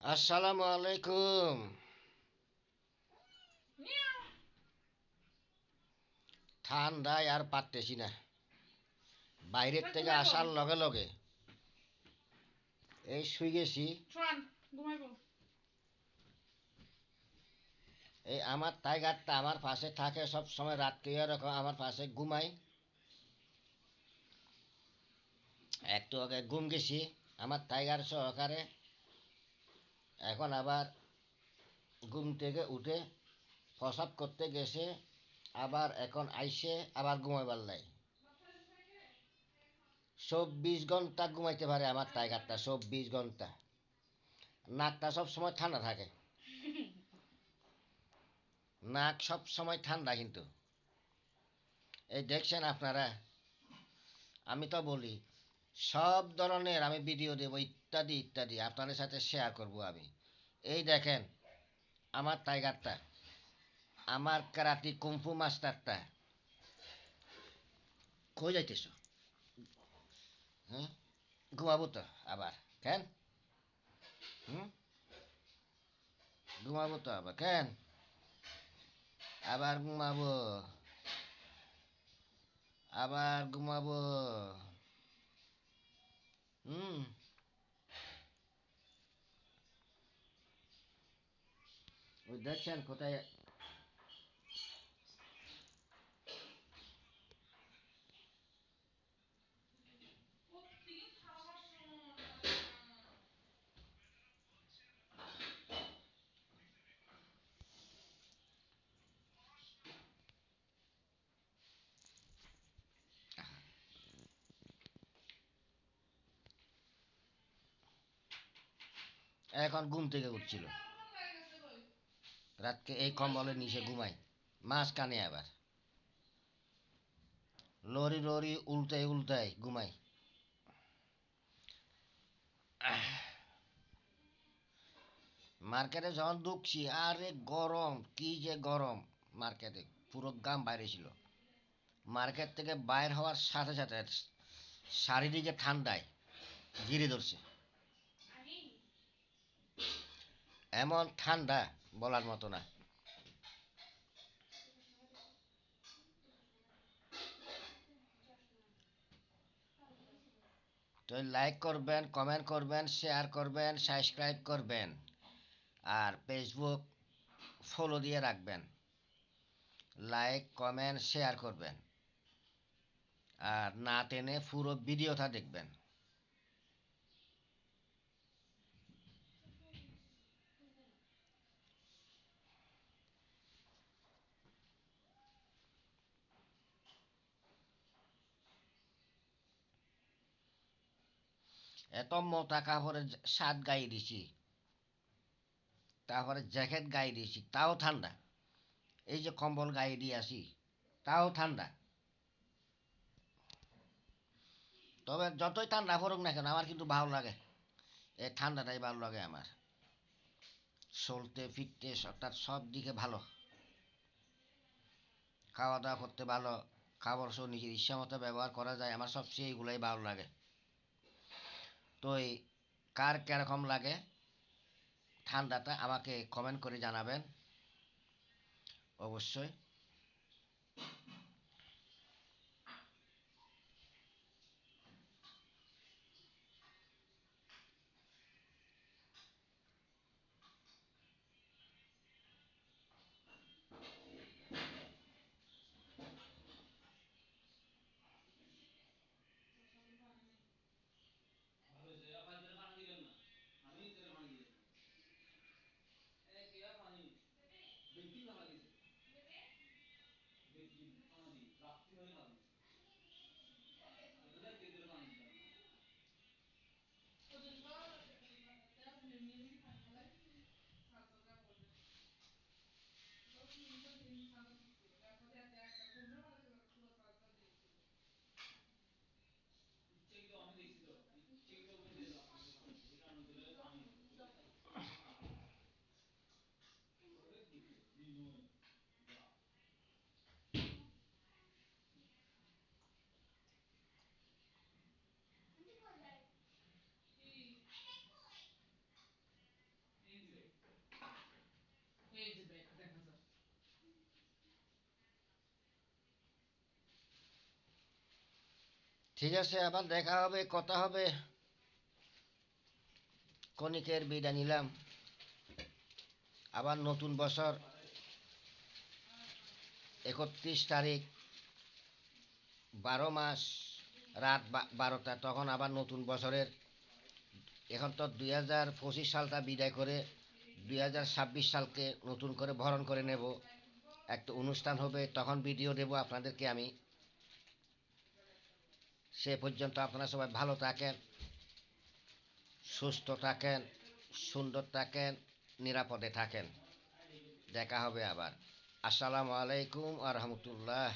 আসসালামু আলাইকুম। ঠান্ডায় আর পারতেছি না, বাইরের থেকে আসার লগে লগে এই শুই গেছি। এই আমার টাইগারটা আমার পাশে থাকে সব সময়, রাত্রে এরকম আমার পাশে ঘুমাই। একটু আগে ঘুম গেছি আমার টাইগার সহকারে, এখন আবার ঘুম থেকে উঠে প্রসাব করতে গেছে, আবার এখন আইসে আবার ঘুমাইবার লাই। 24 ঘন্টা ঘুমাইতে পারে আমার টাইগারটা, 24 ঘন্টা। নাকটা সব সময় ঠান্ডা থাকে, নাক সব সময় ঠান্ডা কিন্তু। এই দেখছেন আপনারা, আমি তো বলি সব ধরনের আমি ভিডিও দেব, ইত্যাদি ইত্যাদি আপনাদের সাথে শেয়ার করব আমি। এই দেখেন আমার টাইগারটা, আমার কারাটি কুম্ফু মাস্টারটা। কই যাইতেছ? হুম, ঘুমাবো তো আবার? কেন? হুম, ঘুমাবো তো আবার কেন? আবার ঘুমাবো, আবার ঘুমাবো। হুম, ওই দেখছেন কোথায়। এখন ঘুম থেকে উঠছিল, রাতকে এই কম্বলের নিচে ঘুমাই, মাঝখানে আবার লরি লরি উল্টাই উল্টাই ঘুমাই। মার্কেটে যখন ঢুকছি, আরে গরম, কি যে গরম! মার্কেটে পুরো গাম বাইরে ছিল। মার্কেট থেকে বাইর হওয়ার সাথে সাথে চারিদিকে ঠান্ডায় ঘিরে ধরছে, এমন ঠান্ডা বলার মতো না। তো লাইক করবেন, কমেন্ট করবেন, শেয়ার করবেন, সাবস্ক্রাইব করবেন, আর ফেসবুক ফলো দিয়ে রাখবেন। লাইক কমেন্ট শেয়ার করবেন, আর না টেনে পুরো ভিডিওটা দেখবেন। এত মোটা কাপড়ের শার্ট গায়ে দিছি, তারপরে জ্যাকেট গায়ে দিয়েছি, তাও ঠান্ডা। এই যে কম্বল গায়ে দিয়ে আসি, তাও ঠান্ডা। তবে যতই ঠান্ডা পড়ুক না কেন, আমার কিন্তু ভালো লাগে, এই ঠান্ডাটাই ভালো লাগে আমার। চলতে ফিরতে অর্থাৎ সব দিকে ভালো, খাওয়া দাওয়া করতে ভালো, খাবার সব নিজের ইচ্ছা মতো ব্যবহার করা যায়, আমার সবচেয়ে এইগুলাই ভালো লাগে। তো এই কার কিরকম লাগে ঠান্ডাটা আমাকে কমেন্ট করে জানাবেন অবশ্যই। ঠিক আছে, আবার দেখা হবে, কথা হবে। কণিকের বিদায় নিলাম। আবার নতুন বছর 31 তারিখ, 12 মাস, রাত 12টা, তখন আবার নতুন বছরের, এখন তো 2025 সালটা বিদায় করে 2026 সালকে নতুন করে বরণ করে নেব। একটা অনুষ্ঠান হবে, তখন ভিডিও দেব আপনাদেরকে আমি। সে পর্যন্ত আপনারা সবাই ভালো থাকেন, সুস্থ থাকেন, সুন্দর থাকেন, নিরাপদে থাকেন। দেখা হবে আবার। আসসালামু আলাইকুম আ রহমতুল্লাহ।